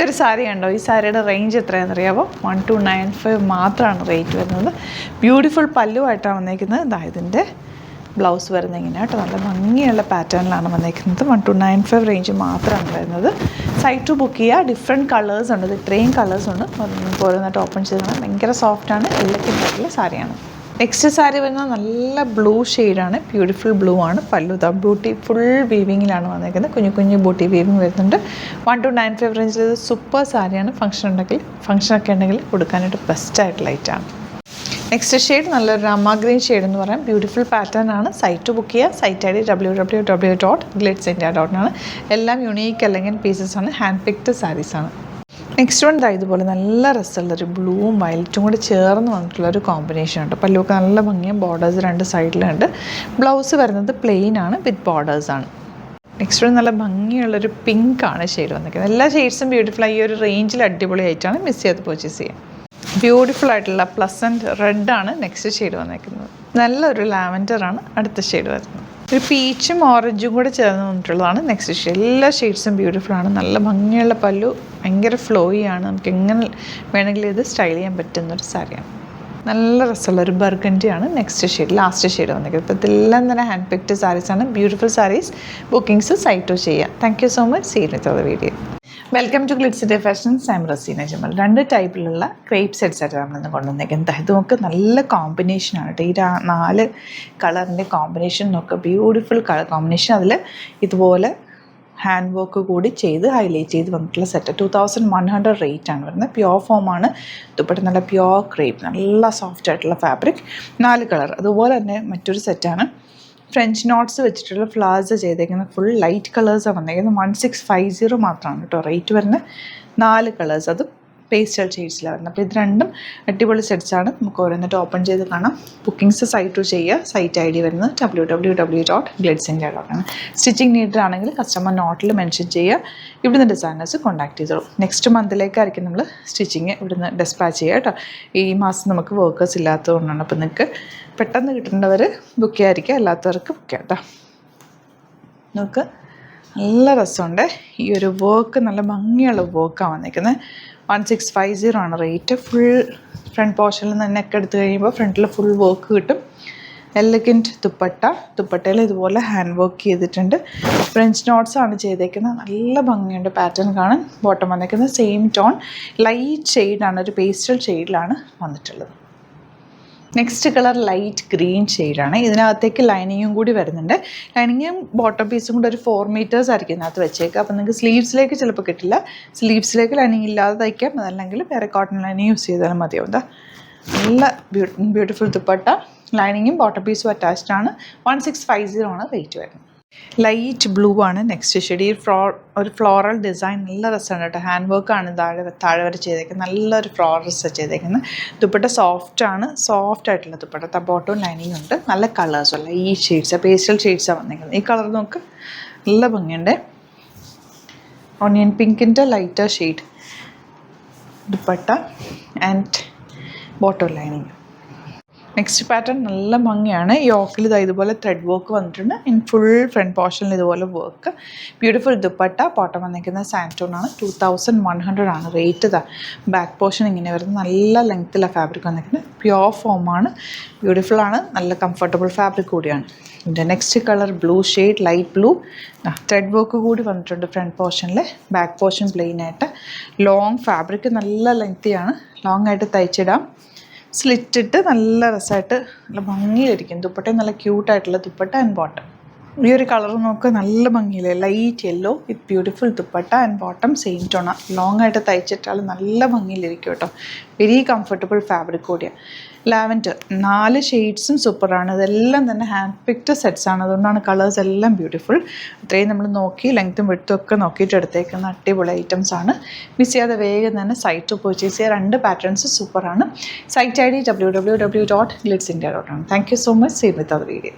ഒരു സാരി കണ്ടോ, ഈ സാരിയുടെ റേഞ്ച് എത്രയാണെന്ന് അറിയാമോ? 1295 മാത്രമാണ് റേറ്റ് വരുന്നത്. ബ്യൂട്ടിഫുൾ പല്ലുമായിട്ടാണ് വന്നേക്കുന്നത്. ഇതിൻ്റെ ബ്ലൗസ് വരുന്നത് ഇങ്ങനെ കേട്ടോ, നല്ല ഭംഗിയുള്ള പാറ്റേണിലാണ് വന്നേക്കുന്നത്. 1295 റേഞ്ച് മാത്രമാണ് വരുന്നത്. സൈറ്റ് ടു ബുക്ക് ചെയ്യുക. ഡിഫറെൻറ്റ് കളേഴ്സ് ഉണ്ട്, ഇത് ഇത്രയും കളേഴ്സ് ഉണ്ട്. ഓരോന്നായിട്ട് ഓപ്പൺ ചെയ്താണ്. ഭയങ്കര സോഫ്റ്റാണ്, എല്ലക്കിൻ്റെ സാരിയാണ്. നെക്സ്റ്റ് സാരി വരുന്നത് നല്ല ബ്ലൂ ഷെയ്ഡാണ്, ബ്യൂട്ടിഫുൾ ബ്ലൂ ആണ്. പല്ലു ബൂട്ടി ഫുൾ വീവിങ്ങിലാണ് വന്നേക്കുന്നത്. കുഞ്ഞു കുഞ്ഞു ബൂട്ടി വീവിങ് വരുന്നുണ്ട്. 1295 റേഞ്ചിൽ ഇത് സൂപ്പർ സാരിയാണ്. ഫംഗ്ഷനൊക്കെ ഉണ്ടെങ്കിൽ കൊടുക്കാനായിട്ട് ബെസ്റ്റായിട്ടുള്ള ഐറ്റാണ്. നെക്സ്റ്റ് ഷെയ്ഡ് നല്ലൊരു രാമ ഗ്രീൻ ഷെയ്ഡ് എന്ന് പറയാം. ബ്യൂട്ടിഫുൾ പാറ്റേൺ ആണ്. സൈറ്റ് ബുക്ക് ചെയ്യുക. Site ID www.glitzindia.com. എല്ലാം യുണീക്ക് അല്ലെങ്കിൽ പീസസ് ആണ്, ഹാൻഡ് പിക്ഡ് സാരീസാണ്. നെക്സ്റ്റ് വൺ ഇതുപോലെ നല്ല രസമുള്ളൊരു ബ്ലൂവും വയലറ്റും കൂടി ചേർന്ന് വന്നിട്ടുള്ളൊരു കോമ്പിനേഷൻ ഉണ്ട്. പല്ലുവൊക്കെ നല്ല ഭംഗിയും, ബോർഡേഴ്സ് രണ്ട് സൈഡിലുണ്ട്. ബ്ലൗസ് വരുന്നത് പ്ലെയിൻ ആണ്, വിത്ത് ബോർഡേഴ്സാണ്. നെക്സ്റ്റ് വൺ നല്ല ഭംഗിയുള്ളൊരു പിങ്ക് ആണ് ഷെയ്ഡ് വന്നിരിക്കുന്നത്. എല്ലാ ഷെയ്ഡ്സും ബ്യൂട്ടിഫുൾ. ഈ ഒരു റേഞ്ചിൽ അടിപൊളിയായിട്ടാണ്, മിസ് ചെയ്ത് പർച്ചേസ് ചെയ്യാം. ബ്യൂട്ടിഫുൾ ആയിട്ടുള്ള പ്ലസൻറ്റ് റെഡാണ് നെക്സ്റ്റ് ഷെയ്ഡ് വന്നിരിക്കുന്നത്. നല്ലൊരു ലാവൻഡറാണ് അടുത്ത ഷെയ്ഡ് വരുന്നത്. ഒരു പീച്ചും ഓറഞ്ചും കൂടെ ചേർന്ന് വന്നിട്ടുള്ളതാണ് നെക്സ്റ്റ് ഷെയ്ഡ്. എല്ലാ ഷെയ്ഡ്സും ബ്യൂട്ടിഫുള്ളാണ്. നല്ല ഭംഗിയുള്ള പല്ലു, ഭയങ്കര ഫ്ലോയി ആണ്. നമുക്ക് എങ്ങനെ വേണമെങ്കിലും ഇത് സ്റ്റൈൽ ചെയ്യാൻ പറ്റുന്നൊരു സാരിയാണ്. നല്ല രസമുള്ളൊരു ബർഗൻഡിയാണ് നെക്സ്റ്റ് ഷെയ്ഡ്, ലാസ്റ്റ് ഷെയ്ഡ് വന്നിരിക്കുന്നത്. ഇപ്പോൾ ഇതെല്ലാം തന്നെ ഹാൻഡ് പിക്ഡ് സാരീസാണ്. Beautiful saris. Bookings site to ചെയ്യാം. Thank you so much. See you with the video. Welcome to ഗ്ലിറ്റ്സിൻ്റെ fashions. I am Razeena Jamal. രണ്ട് ടൈപ്പിലുള്ള ക്രേപ്പ് സെറ്റ്സ് ആയിട്ട് നമ്മളിന്ന് കൊണ്ടുവന്നേക്കുന്നത്. ഇത് നമുക്ക് നല്ല കോമ്പിനേഷനാണ് കേട്ടോ. ഈ 4 കളറിൻ്റെ കോമ്പിനേഷൻ നോക്കുക. Beautiful colour combination. അതിൽ ഇതുപോലെ ഹാൻഡ് വർക്ക് കൂടി ചെയ്ത് ഹൈലൈറ്റ് ചെയ്ത് വന്നിട്ടുള്ള സെറ്റ്. 2100 റേറ്റ് ആണ് വരുന്നത്. പ്യോർ ഫോമാണ്. ദുപ്പട്ട നല്ല പ്യോർ ക്രേപ്പ്, നല്ല സോഫ്റ്റ് ആയിട്ടുള്ള ഫാബ്രിക്. 4 കളർ. അതുപോലെ തന്നെ മറ്റൊരു സെറ്റാണ്. ഫ്രഞ്ച് നോട്ട്സ് വെച്ചിട്ടുള്ള ഫ്ലവേഴ്സ് ചെയ്തേക്കുന്നത്. ഫുൾ ലൈറ്റ് കളേഴ്സാണ് വന്നേക്കുന്നത്. 1650 മാത്രമാണ് കേട്ടോ റേറ്റ് വരുന്നത്. 4 കളേഴ്സ്, അത് പേസ്റ്റൽ ഷെയ്ഡ്സിലാണ് വരുന്നത്. അപ്പോൾ ഇത് രണ്ടും അടിപൊളി സെറ്റ്സാണ്. നമുക്ക് ഓരോന്നിട്ട് ഓപ്പൺ ചെയ്ത് കാണാം. ബുക്കിംഗ്സ് സൈറ്റ് ടു ചെയ്യുക. സൈറ്റ് ID വരുന്നത് www.glitzindia.com. സ്റ്റിച്ചിങ് നീഡ് ആണെങ്കിൽ കസ്റ്റമർ നോട്ടിൽ മെൻഷൻ ചെയ്യുക. ഇവിടുന്ന് ഡിസൈനേഴ്സ് കോൺടാക്ട് ചെയ്തോളൂ. നെക്സ്റ്റ് മന്തിലേക്കായിരിക്കും നമ്മൾ സ്റ്റിച്ചിങ് ഇവിടുന്ന് ഡെസ്പാച്ച് ചെയ്യുക കേട്ടോ. ഈ മാസം നമുക്ക് വർക്കേഴ്സ് ഇല്ലാത്തതുകൊണ്ടാണ്. അപ്പോൾ നിങ്ങൾക്ക് പെട്ടെന്ന് കിട്ടേണ്ടവർ ബുക്ക് ചെയ്യാതിരിക്കുക, അല്ലാത്തവർക്ക് ബുക്ക് ചെയ്യാം കേട്ടോ. നമുക്ക് നല്ല രസമുണ്ട്. ഈ ഒരു വർക്ക് നല്ല ഭംഗിയുള്ള വർക്കാണ് വന്നിരിക്കുന്നത്. 1650 ആണ് റേറ്റ്. ഫുൾ ഫ്രണ്ട് പോർഷനിൽ നെക്ക് എടുത്ത് കഴിയുമ്പോൾ ഫ്രണ്ടിൽ ഫുൾ വർക്ക് കിട്ടും. എലഗൻറ്റ് ദുപ്പട്ടയിൽ ഇതുപോലെ ഹാൻഡ് വർക്ക് ചെയ്തിട്ടുണ്ട്. ഫ്രഞ്ച് നോട്ട്സ് ആണ് ചെയ്തേക്കുന്നത്. നല്ല ഭംഗിയുണ്ട് പാറ്റേൺ കാണാൻ. ബോട്ടം വന്നിരിക്കുന്നത് സെയിം ടോൺ ലൈറ്റ് ഷെയ്ഡാണ്, ഒരു പേസ്റ്റൽ ഷെയ്ഡിലാണ് വന്നിട്ടുള്ളത്. നെക്സ്റ്റ് കളർ ലൈറ്റ് ഗ്രീൻ ഷെയ്ഡാണ്. ഇതിനകത്തേക്ക് ലൈനിങ്ങും കൂടി വരുന്നുണ്ട്. ലൈനിങ്ങും ബോട്ടം പീസും കൂടെ ഒരു 4 മീറ്റേഴ്സ് ആയിരിക്കും ഇതിനകത്ത് വെച്ചേക്കുക. അപ്പോൾ നിങ്ങൾക്ക് സ്ലീവ്സിലേക്ക് ചിലപ്പോൾ കിട്ടില്ല. സ്ലീവ്സിലേക്ക് ലൈനിങ് ഇല്ലാതെ തയ്ക്കാം, അതല്ലെങ്കിൽ വേറെ കോട്ടൺ ലൈനിങ് യൂസ് ചെയ്താലും മതിയാവും. നല്ല ബ്യൂട്ടിഫുൾ ദുപ്പട്ട, ലൈനിങ്ങും ബോട്ടം പീസും അറ്റാച്ച്ഡ് ആണ്. 1650 ആണ് റേറ്റ് വരുന്നത്. ലൈറ്റ് ബ്ലൂ ആണ് നെക്സ്റ്റ് ഷെയ്ഡ്. ഈ ഒരു ഫ്ലോറൽ ഡിസൈൻ നല്ല രസമാണ് കേട്ടോ. ഹാൻഡ് വർക്കാണ് താഴെ വരെ ചെയ്തേക്കുന്നത്. നല്ലൊരു ഫ്ലോറൽസ് ചെയ്തേക്കുന്നത്. ദുപ്പട്ട സോഫ്റ്റ് ആയിട്ടുള്ള ദുപ്പട്ട. ബോട്ടവും ലൈനിങ് ഉണ്ട്. നല്ല കളേഴ്സുള്ള ഈ ഷെയ്ഡ്സ്, പേസ്റ്റൽ ഷെയ്ഡ്സാണ് വന്നിരിക്കുന്നത്. ഈ കളർ നോക്ക്, നല്ല ഭംഗിയുണ്ട്. ഓണിയൻ പിങ്കിൻ്റെ lighter shade dupatta and bottom lining. Next pattern നല്ല ഭംഗിയാണ്. യോക്കിൽ ഇതുപോലെ ത്രെഡ് വർക്ക് വന്നിട്ടുണ്ട്. ഇൻ ഫുൾ ഫ്രണ്ട് പോർഷനിൽ ഇതുപോലെ വർക്ക്. ബ്യൂട്ടിഫുൾ ദുപ്പട്ട. ബോട്ടം വന്നിരിക്കുന്നത് സാൻറ്റോൺ ആണ്. 2100 ആണ് റേറ്റ്. ബാക്ക് പോർഷൻ ഇങ്ങനെ വരുന്നത്. നല്ല ലെങ്ത്തിലുള്ള ഫാബ്രിക് വന്നിരിക്കുന്നത്. പ്യോർ ഫോമാണ്. ബ്യൂട്ടിഫുൾ ആണ്. നല്ല കംഫർട്ടബിൾ ഫാബ്രിക് കൂടിയാണ്. ഇതിൻ്റെ next colour blue shade, light blue. Thread work കൂടി വന്നിട്ടുണ്ട് ഫ്രണ്ട് പോർഷനിൽ. ബാക്ക് പോർഷൻ പ്ലെയിൻ ആയിട്ട്. ലോങ് ഫാബ്രിക് നല്ല ലെങ്തിയാണ്. ലോങ് ആയിട്ട് തയ്ച്ചിടാം. സ്ലിറ്റിട്ട് നല്ല രസമായിട്ട് നല്ല ഭംഗിയിലിരിക്കും. ദുപ്പട്ടയും നല്ല ക്യൂട്ടായിട്ടുള്ള ദുപ്പട്ട ആൻഡ് ബോട്ടം. ഈ ഒരു കളർ നോക്കുക, നല്ല ഭംഗിയില്ലേ. Light yellow with beautiful dupatta and bottom same tone. Long ആയിട്ട് തയ്ച്ചിട്ടാൽ നല്ല ഭംഗിയിലിരിക്കും കേട്ടോ. വെരി കംഫർട്ടബിൾ ഫാബ്രിക് കൂടിയാണ്. ലാവൻഡർ 4 ഷെയ്ഡ്സും സൂപ്പറാണ്. ഇതെല്ലാം തന്നെ ഹാൻഡ് പിക്ഡ് സെറ്റ്സ് ആണ്. അതുകൊണ്ടാണ് കളേഴ്സ് എല്ലാം ബ്യൂട്ടിഫുൾ. അത്രയും നമ്മൾ നോക്കി ലെങ്ത്തും വിഡ്ത്തും ഒക്കെ നോക്കിയിട്ട് എടുത്തേക്കുന്ന അടിപൊളി ഐറ്റംസ് ആണ്. മിസ് ചെയ്യാതെ വേഗം തന്നെ സൈറ്റ് പർച്ചേസ് ചെയ്യുക. 2 പാറ്റേൺസ് സൂപ്പറാണ്. Site ID www.glitzindia.com. Thank you so much. See with the video.